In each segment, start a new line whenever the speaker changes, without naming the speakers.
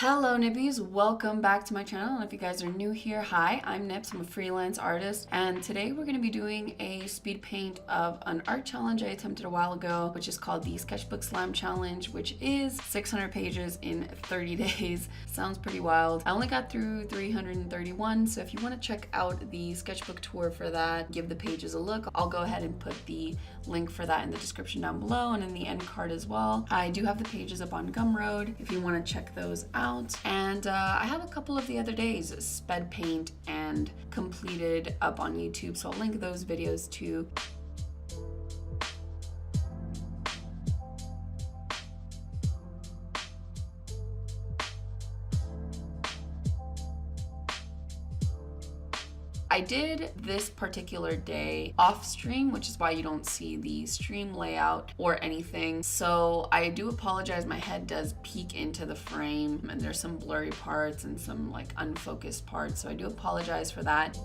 Hello nibbies, welcome back to my channel, and if you guys are new here, hi, I'm Nips, I'm a freelance artist, and today we're going to be doing a speed paint of an art challenge I attempted a while ago, which is called the Sketchbook Slam Challenge, which is 600 pages in 30 days. Sounds pretty wild. I only got through 331, so if you want to check out the sketchbook tour for that, give the pages a look, I'll go ahead and put the link for that in the description down below and in the end card as well. I do have the pages up on Gumroad if you want to check those out. And I have a couple of the other days sped paint and completed up on YouTube, so I'll link those videos too. I did this particular day off stream, which is why you don't see the stream layout or anything. So I do apologize, my head does peek into the frame and there's some blurry parts and some like unfocused parts. So I do apologize for that.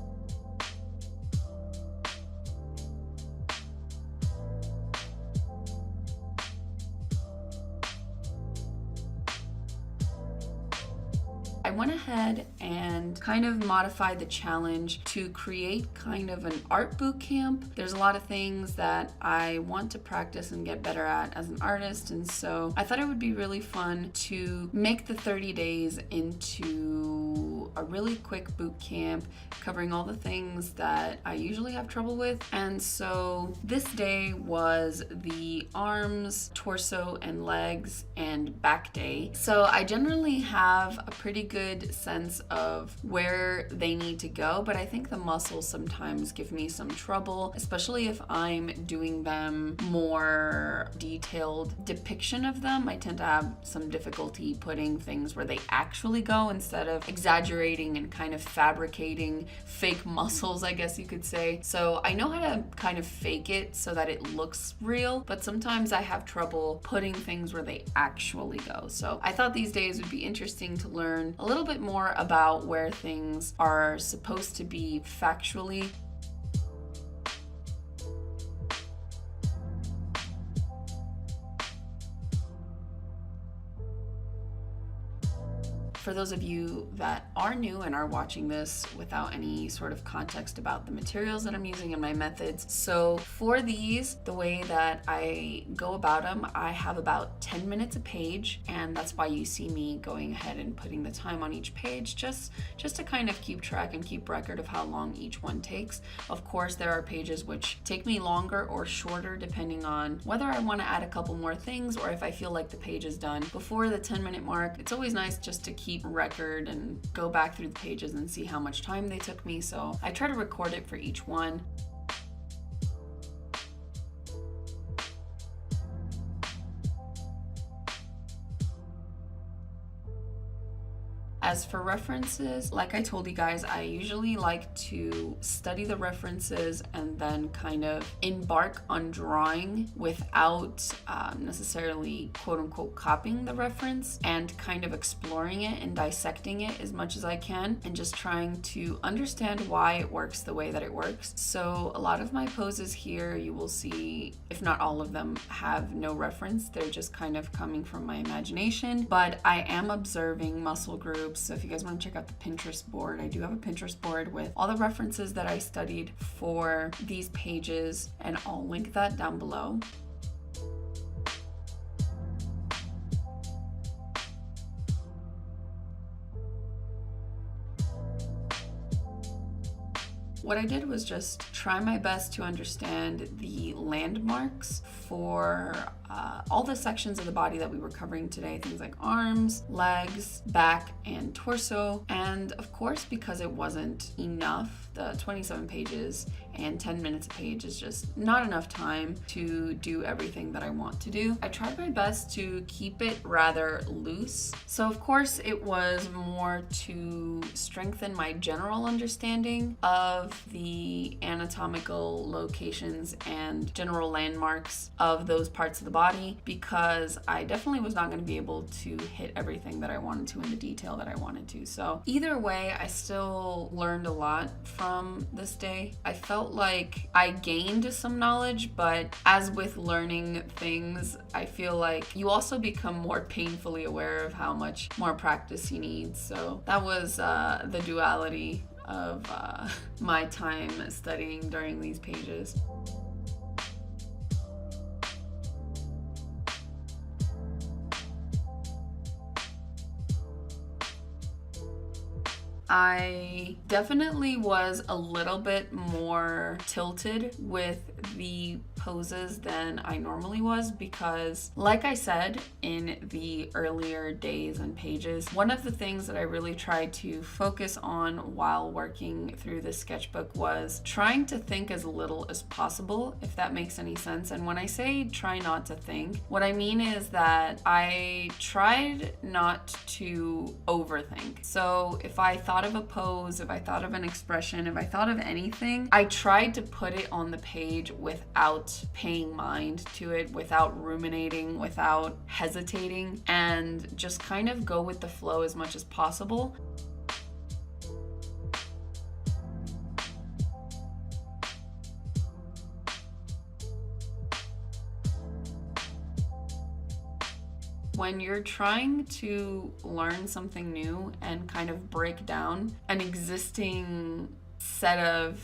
I went ahead and kind of modified the challenge to create kind of an art boot camp. There's a lot of things that I want to practice and get better at as an artist, and so I thought it would be really fun to make the 30 days into a really quick boot camp covering all the things that I usually have trouble with. And so this day was the arms, torso, and legs and back day. So I generally have a pretty good sense of where they need to go, but I think the muscles sometimes give me some trouble, especially if I'm doing them more detailed depiction of them. I tend to have some difficulty putting things where they actually go instead of exaggerating and kind of fabricating fake muscles, I guess you could say. So I know how to kind of fake it so that it looks real, but sometimes I have trouble putting things where they actually go. So I thought these days would be interesting to learn a little bit more about where things are supposed to be factually. For those of you that are new and are watching this without any sort of context about the materials that I'm using and my methods, so for these, the way that I go about them, I have about 10 minutes a page, and that's why you see me going ahead and putting the time on each page, just to kind of keep track and keep record of how long each one takes. Of course, there are pages which take me longer or shorter depending on whether I want to add a couple more things or if I feel like the page is done before the 10-minute mark. It's always nice just to keep record and go back through the pages and see how much time they took me, so I try to record it for each one. As for references, like I told you guys, I usually like to study the references and then kind of embark on drawing without necessarily quote unquote copying the reference, and kind of exploring it and dissecting it as much as I can and just trying to understand why it works the way that it works. So a lot of my poses here, you will see, if not all of them, have no reference. They're just kind of coming from my imagination, but I am observing muscle groups. So if you guys want to check out the Pinterest board, I do have a Pinterest board with all the references that I studied for these pages, and I'll link that down below. What I did was just try my best to understand the landmarks for all the sections of the body that we were covering today, things like arms, legs, back, and torso. And of course, because it wasn't enough, the 27 pages and 10 minutes a page is just not enough time to do everything that I want to do. I tried my best to keep it rather loose. So of course it was more to strengthen my general understanding of the anatomical locations and general landmarks of those parts of the body, because I definitely was not going to be able to hit everything that I wanted to in the detail that I wanted to. So either way, I still learned a lot from this day. I felt like I gained some knowledge, but as with learning things, I feel like you also become more painfully aware of how much more practice you need. So that was the duality of my time studying during these pages. I definitely was a little bit more tilted with the poses than I normally was, because like I said in the earlier days and pages, one of the things that I really tried to focus on while working through this sketchbook was trying to think as little as possible, if that makes any sense. And when I say try not to think, what I mean is that I tried not to overthink. So if I thought of a pose, if I thought of an expression, if I thought of anything, I tried to put it on the page without paying mind to it, without ruminating, without hesitating, and just kind of go with the flow as much as possible. When you're trying to learn something new and kind of break down an existing set of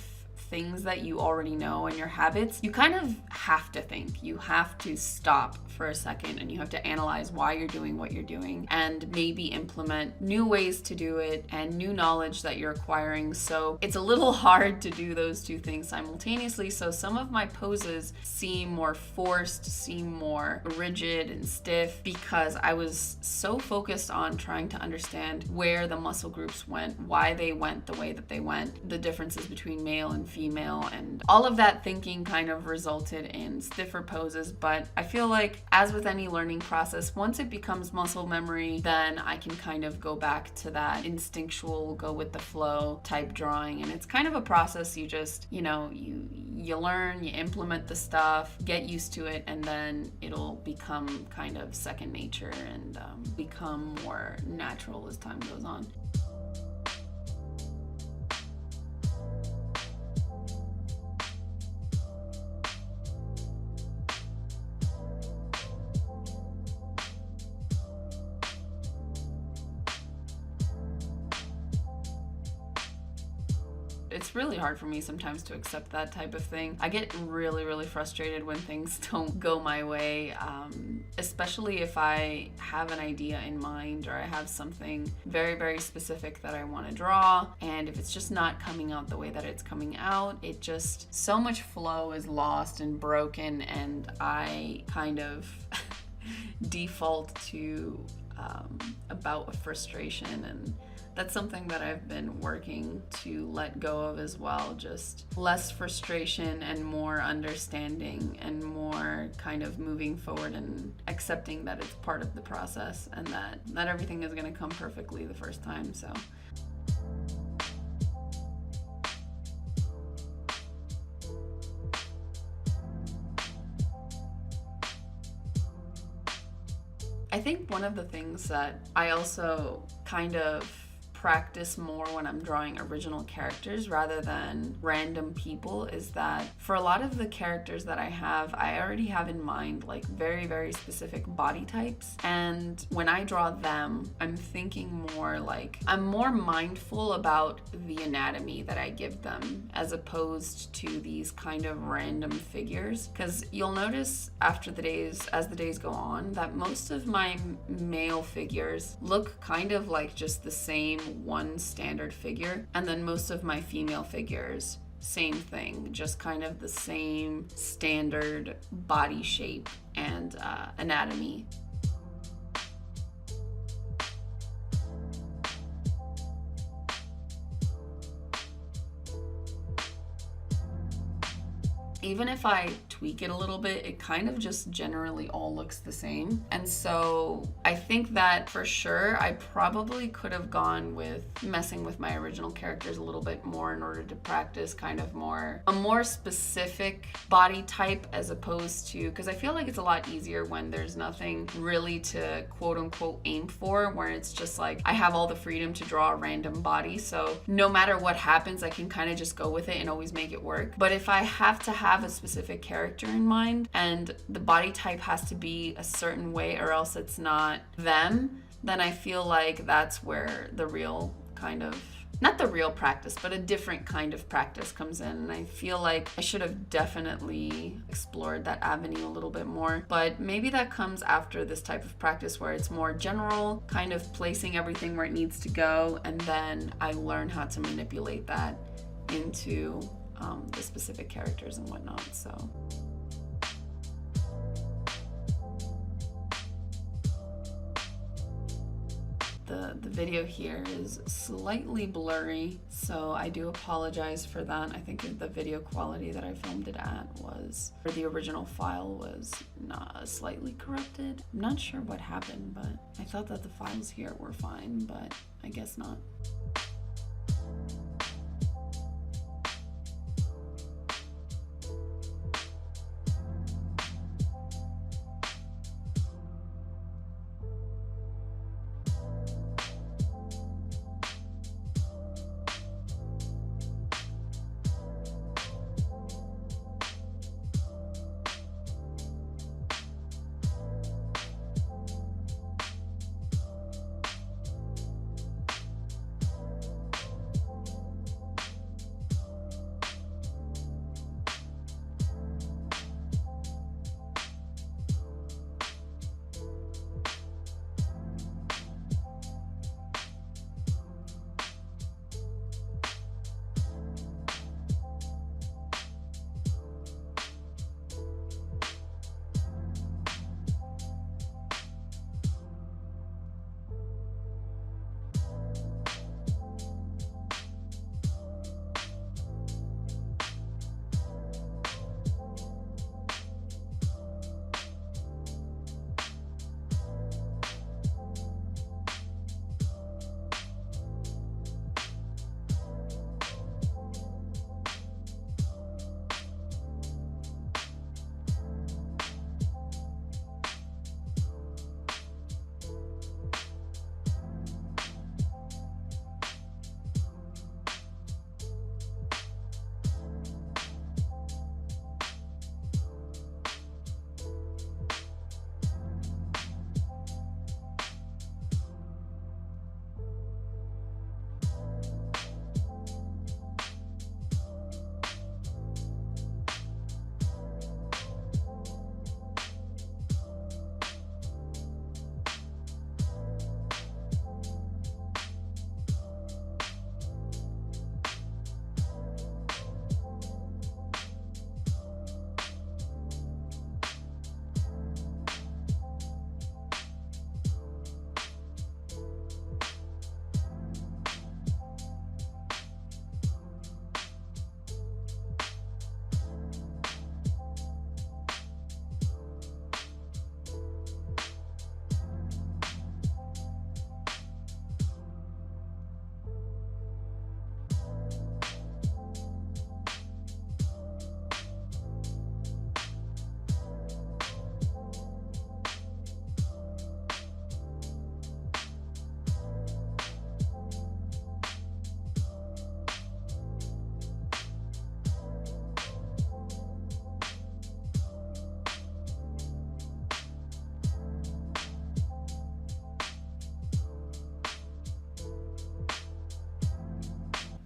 things that you already know and your habits, you kind of have to think. You have to stop for a second and you have to analyze why you're doing what you're doing and maybe implement new ways to do it and new knowledge that you're acquiring. So it's a little hard to do those two things simultaneously. So some of my poses seem more forced, seem more rigid and stiff, because I was so focused on trying to understand where the muscle groups went, why they went the way that they went, the differences between male and female, and all of that thinking kind of resulted in stiffer poses. But I feel like, as with any learning process, once it becomes muscle memory, then I can kind of go back to that instinctual, go with the flow type drawing. And it's kind of a process. You just, you learn, you implement the stuff, get used to it, and then it'll become kind of second nature and become more natural as time goes on. It's really hard for me sometimes to accept that type of thing. I get really, really frustrated when things don't go my way, especially if I have an idea in mind or I have something very, very specific that I want to draw, and if it's just not coming out the way that it's coming out, it just, so much flow is lost and broken, and I kind of default to a bout of frustration, and that's something that I've been working to let go of as well. Just less frustration and more understanding and more kind of moving forward and accepting that it's part of the process and that not everything is going to come perfectly the first time. So I think one of the things that I also kind of practice more when I'm drawing original characters rather than random people is that for a lot of the characters that I already have in mind like very, very specific body types, and when I draw them, I'm thinking more like, I'm more mindful about the anatomy that I give them as opposed to these kind of random figures, because you'll notice as the days go on, that most of my male figures look kind of like just the same one standard figure, and then most of my female figures, same thing, just kind of the same standard body shape and anatomy. Even if I tweak it a little bit, it kind of just generally all looks the same. And so I think that for sure I probably could have gone with messing with my original characters a little bit more in order to practice kind of a more specific body type, as opposed to, because I feel like it's a lot easier when there's nothing really to quote unquote aim for, where it's just like I have all the freedom to draw a random body, so no matter what happens I can kind of just go with it and always make it work. But if I have to have a specific character in mind and the body type has to be a certain way or else it's not them, then I feel like that's where the real kind of, not the real practice, but a different kind of practice comes in. And I feel like I should have definitely explored that avenue a little bit more. But maybe that comes after this type of practice where it's more general, kind of placing everything where it needs to go, and then I learn how to manipulate that into the specific characters and whatnot. So. The video here is slightly blurry, so I do apologize for that. I think the video quality that I filmed it at was, or the original file was not slightly corrupted. I'm not sure what happened, but I thought that the files here were fine, but I guess not.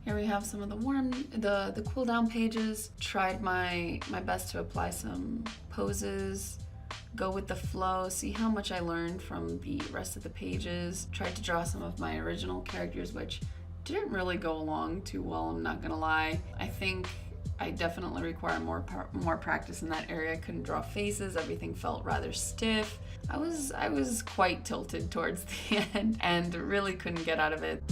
Here we have some of the cool down pages. Tried my best to apply some poses, go with the flow, see how much I learned from the rest of the pages. Tried to draw some of my original characters, which didn't really go along too well, I'm not gonna lie. I think I definitely require more practice in that area. I couldn't draw faces, everything felt rather stiff. I was quite tilted towards the end and really couldn't get out of it.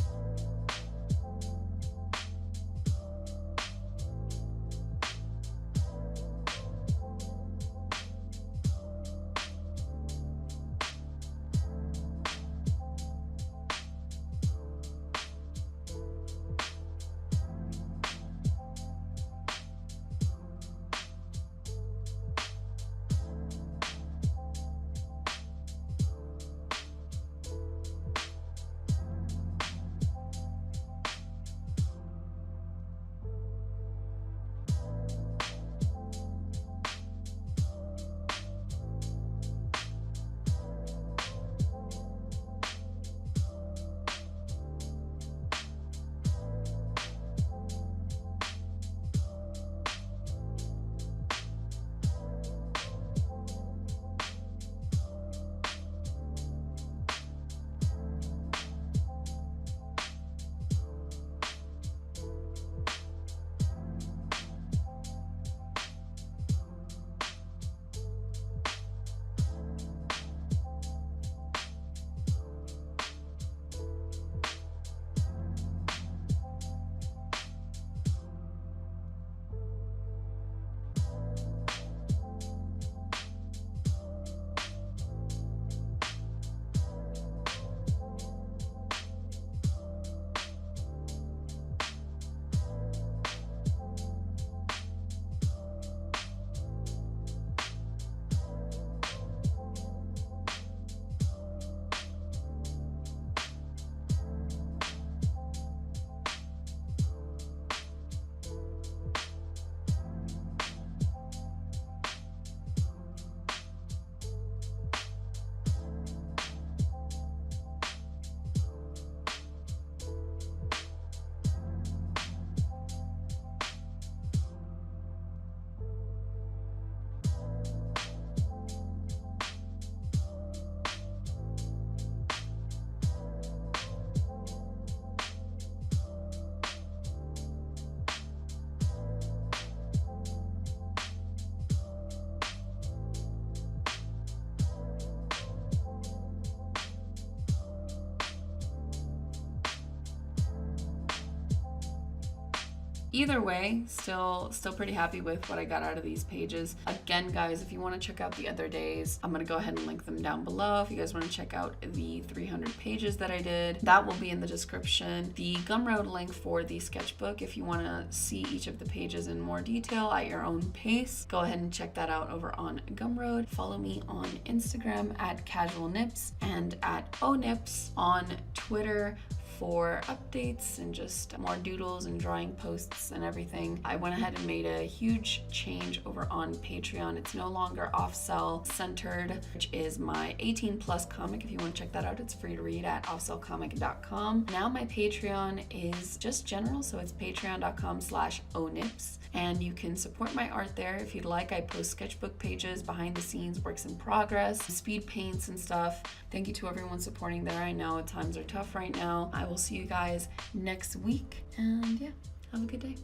either way, still pretty happy with what I got out of these pages. Again, guys, if you want to check out the other days, I'm going to go ahead and link them down below. If you guys want to check out the 300 pages that I did, that will be in the description. The Gumroad link for the sketchbook, if you want to see each of the pages in more detail at your own pace, go ahead and check that out over on Gumroad. Follow me on Instagram at casualnips and at onips on Twitter for updates and just more doodles and drawing posts and everything. I went ahead and made a huge change over on Patreon. It's no longer OFFCELL centered, which is my 18+ comic. If you want to check that out, it's free to read at offcellcomic.com. Now my Patreon is just general, so it's patreon.com/onips, and you can support my art there if you'd like. I post sketchbook pages, behind the scenes, works in progress, speed paints and stuff. Thank you to everyone supporting there. I know times are tough right now. I will see you guys next week, and yeah, have a good day.